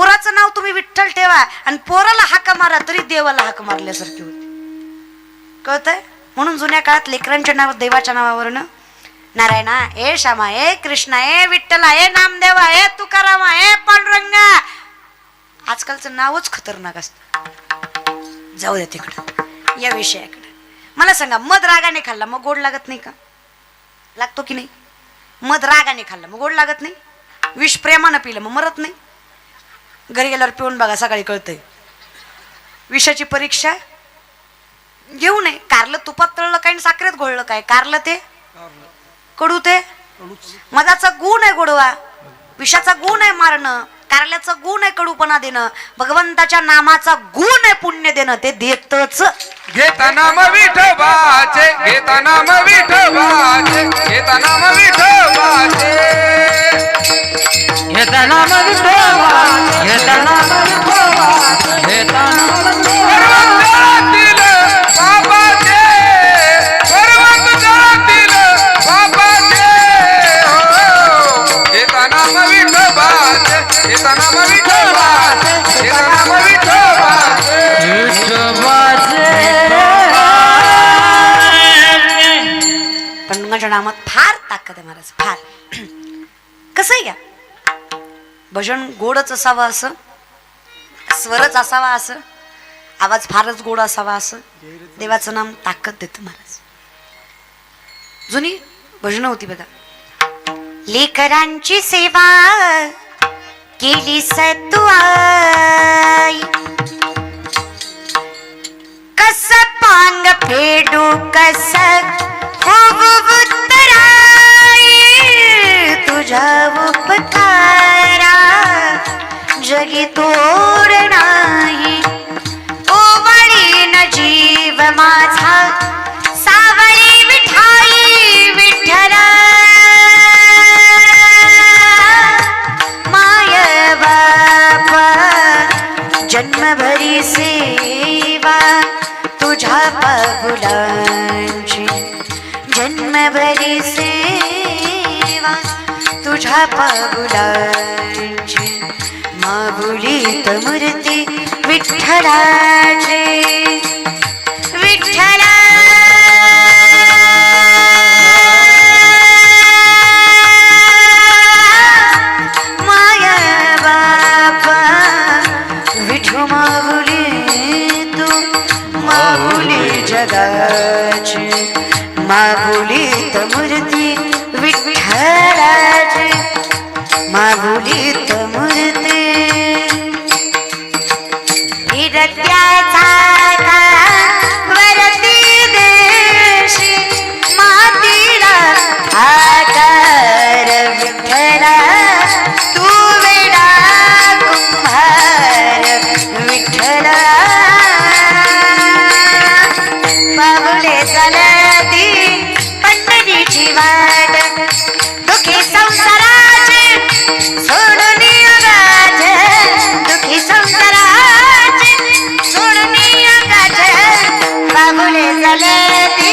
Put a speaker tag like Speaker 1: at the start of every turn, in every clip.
Speaker 1: पोराचं नाव तुम्ही विठ्ठल ठेवा आणि पोराला हाका मारा तरी देवाला हाक मारल्यासारखी होती. कळतंय? म्हणून जुन्या काळात लेकरांच्या नाव देवाच्या नावावरनं नारायणा, ए श्यामा, ए कृष्णा, ए विठ्ठला, ए नामदेवा, ए तुकारामा, ए पांडुरंगा. आजकालचं नावच खतरनाक असतं. जाऊ दे तिकडं, या विषयाकडे. मला सांगा, मध रागाने खाल्ला मग गोड लागत नाही का? लागतो की नाही? मध रागाने खाल्ला मग गोड लागत नाही? विष प्रेमानं पिलं मग मरत नाही? घरी गेल्यावर पिऊन बघा, सकाळी कळतंय. विषाची परीक्षा घेऊ नये. कारलं तुपात तळलं काय आणि साखरेत घोळलं काय? कारलं ते कडू, ते मधाचा गुण आहे गोडवा, विषाचा गुण आहे मारणं, कारल्याचा गुण आहे कडूपणा देणं, भगवंताच्या नामाचा गुण आहे पुण्य देणं. ते देतच.
Speaker 2: घेता नाम विठोबाचे, घेता नाम विठोबाचे, घेता नाम विठोबाचे,
Speaker 3: घेता नाम विठोबाचे, घेता नाम विठोबाचे, घेता नाम
Speaker 2: सर्वंगातील बाबाचे, सर्वंगातील बाबाचे, घेता नाम विठोबाचे, घेता नाम विठोबाचे, घेता नाम विठोबाचे,
Speaker 1: पंडुरंगाच्या नामात फार ताकद आहे महाराज, फार. कसं आहे घ्या, भजन गोडच असावं असं, स्वरच असावा असं, आवाज फारच गोड असावा असं, देवाचं नाम ताकद देतं महाराज. जुनी भजन होती बघा. लेकरांची सेवा केली सतुआई, कस पांग फेडू कस उत्तराई, तुझ्या उपकारा जगी तोड नाही, ओवळीन जीव माझा सावळी विठाई विठ्ठला, माय बापा जन्मभरी सेवा तुझ्या पाऊलांची, जन्मभरी सेवा तुझ्या पाऊलांची, माऊलीत मूर्ती विठ्ठलाची, विठ्ठला माया बापा विठू माऊली, तू माऊली जगाची, माऊलीत मूर्ती विठ्ठलाची, माऊलीत मूर्ती. हिरत्याचा वरती देशी मातीला आकार विठ्ठला, तू वेडा कुंभार विठ्ठला, बाबुले चालती पंढरीची वाट, दुखी संसाराचे सोडून योगाच, दुखी संसाराचे सोडून योगाच, बाबुले चालती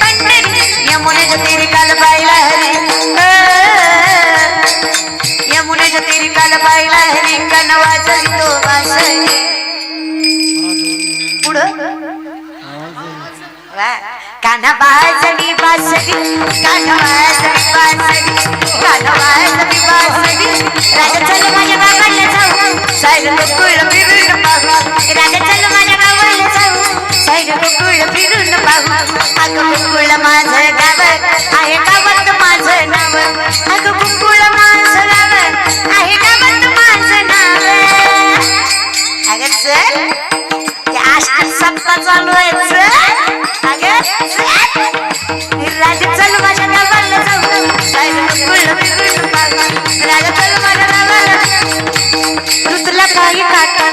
Speaker 1: पंढरी. यमुनेच्या तीरी काल पाहिला हरी, यमुनेच्या तीरी काल पाहिला हरी, कण वाजवितो बासरी. पुढं कान्हा वाजवी बासरी, कान्हा वाजवी बासरी, कान्हा वाजवी बासरी, राजा चल माझ्या बाबाला जाऊ, साहेब गोकुळ फिरून पाहू, राजा चल माझ्या बाबाला जाऊ, साहेब गोकुळ फिरून पाहू, अगं गोकुळ माझं गाव आहे, गावात माझं नाव, अगं गोकुळ माझं गाव आहे, गावात माझं नाव. अगं चल, त्या आष्टी सप्ताह चालू आहे, चल अगं राजा चल माझ्या गावाला जाऊ, साहेब गोकुळ फिरून पाहू, राजा चल माझ्या गावाला, ऋतूला काही काटा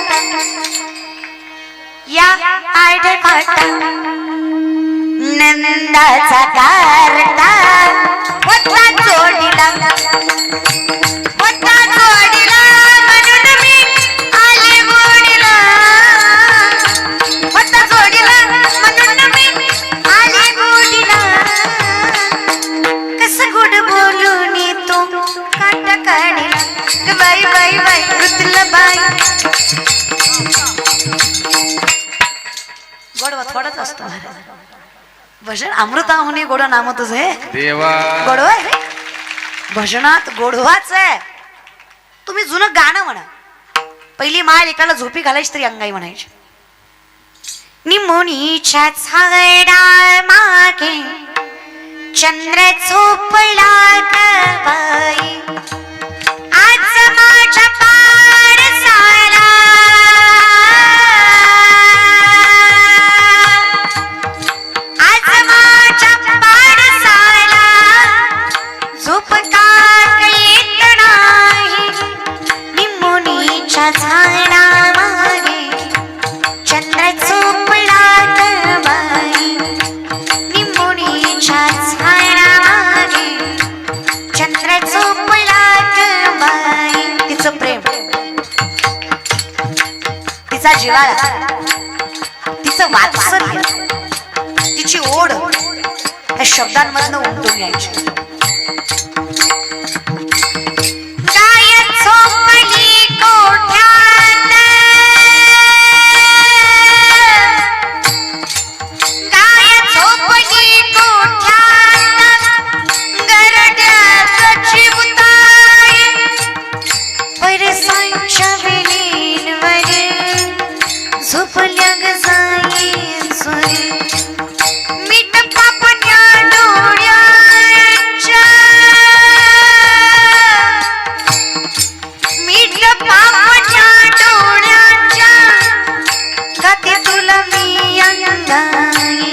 Speaker 1: या आठ काटा, नंदाचा कारटा होता जोडीला, होता जोडीला, म्हणून मी आले गोडीला, होता जोडीला म्हणून मी आले गोडीला, कस गोड बोलून तू काटा काढीला, बाई बाई बाई ऋतुला बाई भजन अमृताहुनी गोड नाम तुझे
Speaker 2: देवा
Speaker 1: गोडवा आहे रे. भजनात गोडवाच आहे. तुम्ही जुनं गाणं म्हणा. पहिली माळ एकाला झोपी घालायची तरी अंगाई म्हणायची. निमोनीच्या झाडा मागे चंद्र झोपला ग बाई, आज माझ्या पाडसाला झोप का येत नाही. निमोनीच्या झाडा मागे चंद्र झोपला ग बाई, निमोनीच्या झाडा मागे चंद्र झोपला ग बाई. तिचं प्रेम, तिचा जिव्हाळा, तिचं वात्सल्य, तिची ओढ या शब्दांमधनं उमटून यायची. गाय झोपली कोठ्यात, गाय झोपली कोठ्यात, गरड्याचं चिवताय परसांच्या वेलींवर झोपल्या ग जाई सोरी. मीठ पापण्या डोळ्याच्या, मीठ पापण्या डोळ्याच्या, खाते तुला मी अंगाई.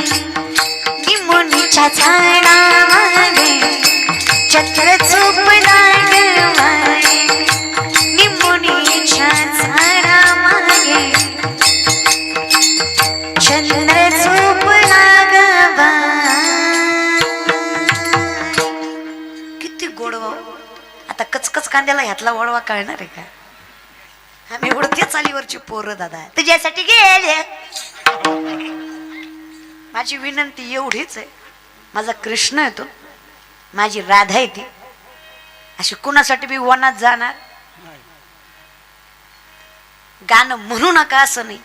Speaker 1: निमोनीच्या झाडा मागे चंद्र झोपला ग बाई, निमोनीच्या झाडा मागे चंद्र झोपला ग बाई. किती गोडवा. आता कचकच कांद्याला ह्यातला वळवा कळणार आहे का? आम्ही उडते चालीवरची पोरं दादा तुझ्यासाठी गेले. माझी विनंती एवढीच आहे, माझा कृष्ण आहे तो, माझी राधा आहे ती. अशी कुणासाठी मी वनात जाणार? गाणं म्हणू नका असं नाही,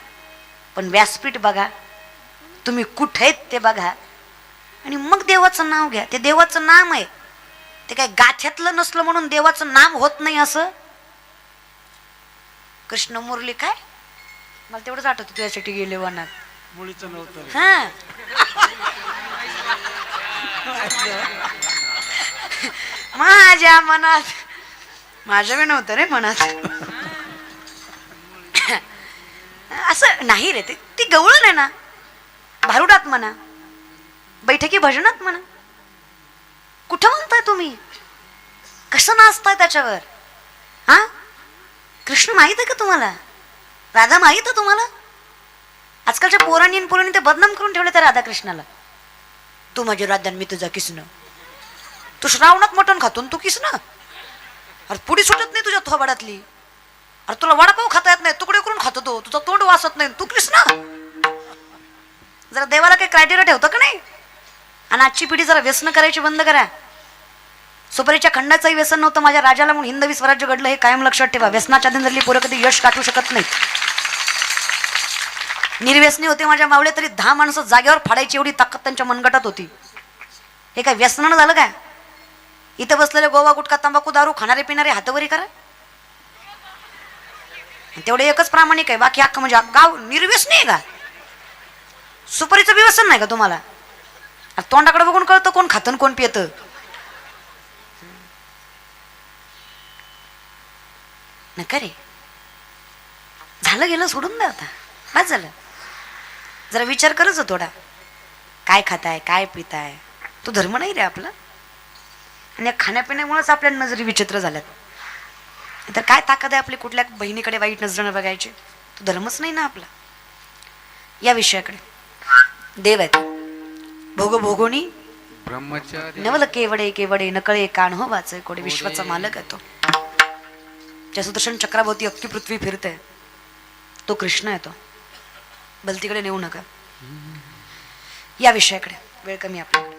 Speaker 1: पण व्यासपीठ बघा, तुम्ही कुठे आहेत ते बघा, आणि मग देवाचं नाव घ्या. ते देवाचं नाम आहे, ते काय गाथ्यातलं नसलं म्हणून देवाचं नाम होत नाही असं. कृष्ण मुरली काय, मला तेवढंच आठवतं तुझ्यासाठी गेले वनात.
Speaker 3: मुळीचं नव्हतं.
Speaker 1: हा माझ्या मनात, माझ्या बी नव्हतं रे मनात. असं नाही रे, ती गवळण आहे ना. भारुडात म्हणा, बैठकी भजनात म्हणा, कुठं म्हणताय तुम्ही? कसं नाचताय त्याच्यावर? हा, कृष्ण माहित आहे का तुम्हाला? राधा माहित आहे तुम्हाला? आजकालच्या पोरांनी पोरांनी ते बदनाम करून ठेवले त्या राधाकृष्णाला. तू माझी राधा, मी तुझा किसन. तू श्रावणात मटण खातो तू किसन. अरे पुढी सुटत नाही तुझ्या थोबाडातली. अरे तुला वडापाव खाता येत नाही, तुकडे करून खातो तो, तुझा तोंड वासत नाही, तू कृष्ण. जरा देवाला काही क्रायटेरिया ठेवतं का नाही? आणि आजची पिढी जरा व्यसन करायची बंद करा. सुपारीच्या खंडाचंही व्यसन नव्हतं माझ्या राजाला, म्हणून हिंदवी स्वराज्य घडलं हे कायम लक्षात ठेवा. व्यसनाच्या धंदली पोरं कधी यश गाठू शकत नाहीत. निर्व्यसनी होते माझ्या मावळे तरी 10 माणसं जागेवर फाडायची एवढी ताकद त्यांच्या मनगटात होती. हे काय व्यसनानं झालं काय? इथं बसलेले गोवा गुटखा तंबाखू दारू खाणारे पिणारे हातवरी करा, तेवढे एकच प्रामाणिक आहे. बाकी अख्खं म्हणजे गाव निर्व्यसनी आहे का? सुपारीचं व्यसन नाही का तुम्हाला? तोंडाकडे बघून कळतं कोण खातं कोण पियत. नका रे, झालं गेलं सोडून द्या आता, बस झालं. जरा विचार करच थोडा, काय खाताय काय पिताय, तो धर्म नाही रे आपला. आणि खाण्यापिण्यामुळेच आपल्या नजरी विचित्र झाल्यात. तर काय ताकद आहे आपली कुठल्या बहिणीकडे वाईट नजरेनं बघायची? तो धर्मच नाही ना आपला. या विषयाकडे देव आहेत. भोग भोगोनी
Speaker 2: ब्रह्मचारी
Speaker 1: नवल केवडे केवडे नकळे कान हो वाचे कोडे. विश्वाचा मालक आहे तो. ज्या सुदर्शन चक्राभोवती अख्खी पृथ्वी फिरते तो कृष्ण आहे तो. भलतीकडे नेऊ नका. या विषयाकडे वेळ कमी आपल्याकडे.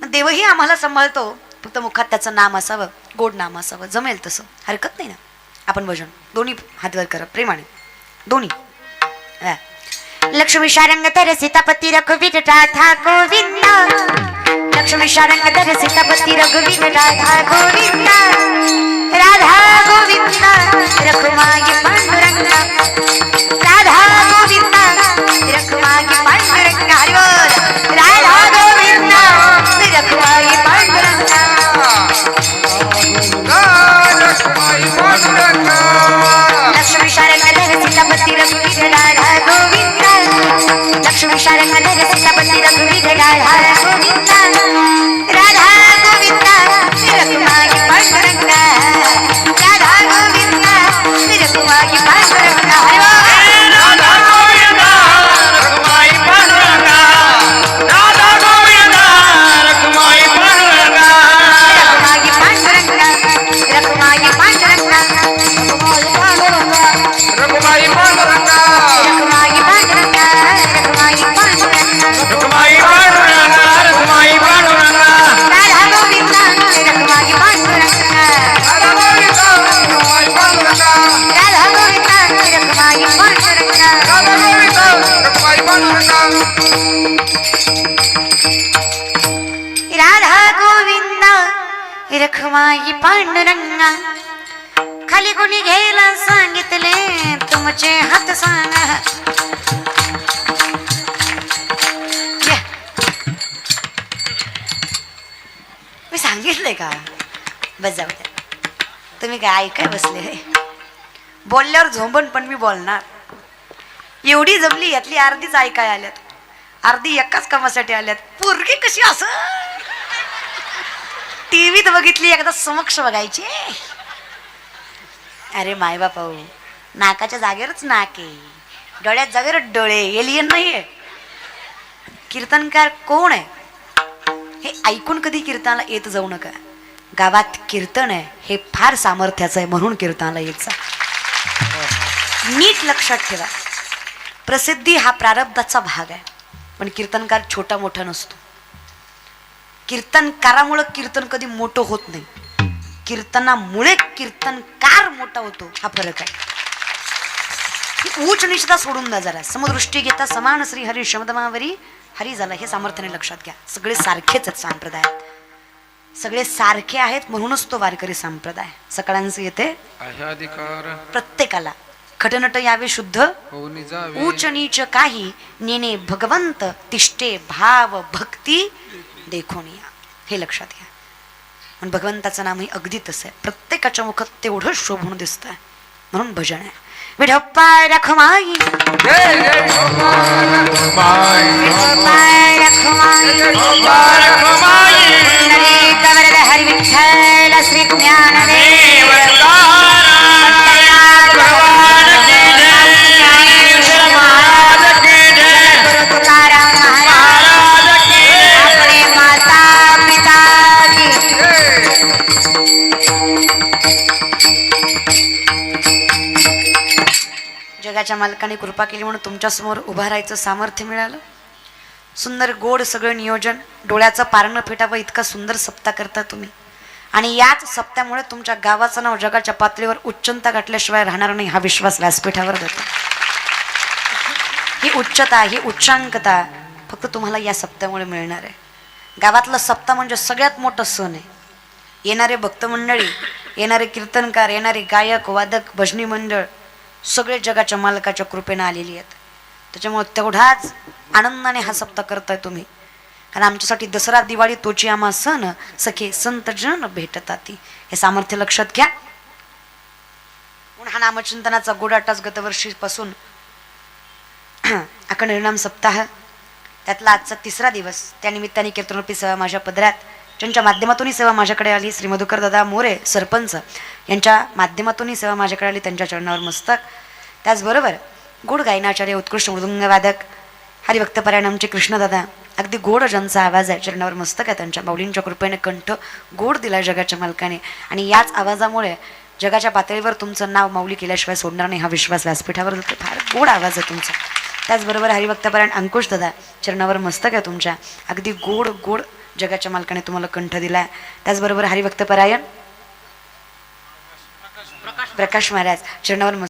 Speaker 1: देवही आम्हाला सांभाळतो, फक्त मुखात त्याचं नाम असावं, गोड नाम असावं. जमेल तसं हरकत नाही ना. आपण भजन दोन्ही हात वर करा प्रेमाने, दोन्ही. लक्ष्मी शारंगधर सीतापती रघुवीर राधा गोविंद लक्ष्मी शारंगधर सीतापती रघुवीर राधा गोविंद राधा गोविंद रखुमाई पांडुरंगा राधा गोविंद रखुमाई पांडुरंगा हरि बोल राधा गोविंद रखुमाई पांडुरंगा लक्ष्मी शारंगधर सीतापती रघुवीर राधा गोविंद लक्ष्मी शारंगधर सीतापती रघुवीर राधा गोविंद राधा गोविंद रखुमाई पांडुरंगा राधा गोविंद रखुमाई पांडुरंगा हरि बोल
Speaker 3: राधा गोविंद रखुमाई पांडुरंगा राधा गोविंद रखुमाई पांडुरंगा
Speaker 1: रखुमाई पांडुरंगा रखुमाई पांडुरंगा
Speaker 2: रघुमाई पांडुरंगा
Speaker 1: रखुमाई पांडुरंगा रखुमाई पांडुरंगा
Speaker 3: रखुमाई पांडुरंगा रखुमाई पांडुरंगा
Speaker 1: राधा गोविंद रखुमाई पांडुरंगा
Speaker 2: राधा गोविंद रघुमाई पांडुरंगा
Speaker 1: राधा गोविंद रखुमाई पांडुरंगा
Speaker 2: राधा गोविंद रघुमाई पांडुरंगा
Speaker 1: राधा गोविंद रखुमाई पांडुरंगा खाली कोणी घ्यायला सांगितले तुमचे हात सांगा या. मी सांगितलंय का बस जाऊ द्या तुम्ही काय ऐकाय बसले हे बोलल्यावर झोंबण पण मी बोलणार एवढी जमली यातली अर्धीच ऐकाय आल्यात अर्धी एकाच कामासाठी आल्यात पोरगी कशी असं टीव्हीत बघितली एकदा समक्ष बघायची अरे माय बापा नाकाच्या जागेवरच नाक आहे डोळ्यात जागेवर डोळे एलियन नाहीये कीर्तनकार कोण आहे हे ऐकून कधी कीर्तनाला येत जाऊ नका गावात कीर्तन आहे हे फार सामर्थ्याचं आहे म्हणून कीर्तनाला येत जा नीट लक्षात ठेवा प्रसिद्धी हा प्रारब्धाचा भाग आहे पण कीर्तनकार छोटा मोठा नसतो कीर्तनकारामुळे कीर्तन कधी मोठं होत नाही कीर्तनामुळे कीर्तनकार मोठा होतो हा फरक आहे उच्च निश्चिता सोडून द्या जरा समदृष्टी घेता समान श्री हरी शब्दमावरी हरी झाला हे सामर्थ्याने लक्षात घ्या सगळे सारखेच आहेत संप्रदायात सगळे सारखे आहेत म्हणूनच तो वारकरी संप्रदाय सकाळ्यांचे येते
Speaker 2: अधिकार
Speaker 1: प्रत्येकाला खटनट यावे शुद्ध
Speaker 2: होऊन जावे
Speaker 1: उच्च नीच काही नेने भगवंत तिष्ठे भाव भक्ती देखून या हे लक्षात घ्या पण भगवंताचं नामही अगदी तसं आहे प्रत्येकाच्या मुखात तेवढं शोभून दिसतंय म्हणून भजन आहे विठप्पा रखमाई
Speaker 2: जय जय
Speaker 1: विठप्पा रखमाई
Speaker 3: रखुमाई
Speaker 1: नरे कवरद हरि विठ्ठल श्री ज्ञानदेव
Speaker 3: भगवान की जय महाराज की जय
Speaker 1: तुकाराम महाराज
Speaker 3: महाराज की जय
Speaker 1: अपने माता पिता की जगाच्या मालकाने कृपा केली म्हणून तुमच्या समोर उभा राहायचं सामर्थ्य मिळालं सुंदर गोड सगळं नियोजन डोळ्याचं पारणं फेटावं इतका सुंदर सप्ताह करता तुम्ही आणि याच सप्त्यामुळे तुमच्या गावाचं नाव जगाच्या पातळीवर उच्चता गाठल्याशिवाय राहणार नाही हा विश्वास व्यासपीठावर देतो ही उच्चता ही उच्चांकता फक्त तुम्हाला या सप्त्यामुळे मिळणार आहे गावातलं सप्ताह म्हणजे सगळ्यात मोठं सण आहे येणारे भक्त मंडळी येणारे कीर्तनकार येणारे गायक वादक भजनी मंडळ सगळे जगाच्या मालकाच्या कृपेनं आलेली आहेत त्याच्यामुळे तेवढाच आनंदाने हा सप्ताह करताय तुम्ही कारण आमच्यासाठी दसरा दिवाळी तोची आम्हा सण सखे संत जन भेटतात हे सामर्थ्य लक्षात घ्या म्हणून हा नामचिंतनाचा गोडाटाच गतवर्षीपासून अखंड हरिनाम सप्ताह त्यातला आजचा तिसरा दिवस त्यानिमित्ताने कीर्तनरूपी सेवा माझ्या पदरात ज्यांच्या माध्यमातूनही सेवा माझ्याकडे आली श्री मधुकर दादा मोरे सरपंच यांच्या माध्यमातूनही सेवा माझ्याकडे आली त्यांच्या चरणावर मस्तक त्याचबरोबर गोड गायनाचार्य उत्कृष्ट मृदुंगवादक हरिभक्तपरायण कृष्णदादा अगदी गोड ज्यांचा आवाज आहे चरणावर मस्तक आहे त्यांच्या माऊलींच्या कृपेने कंठ गोड दिला जगाच्या मालकाने आणि याच आवाजामुळे जगाच्या पातळीवर तुमचं नाव माऊली केल्याशिवाय सोडणार नाही हा विश्वास व्यासपीठावर होतो फार गोड आवाज आहे तुमचा त्याचबरोबर हरिभक्तपरायण अंकुश दादा चरणावर मस्तक आहे तुमच्या अगदी गोड गोड जगाच्या मालकाने तुम्हाला कंठ दिला त्याचबरोबर हरिभक्तपरायण प्रकाश महाराज चरणावर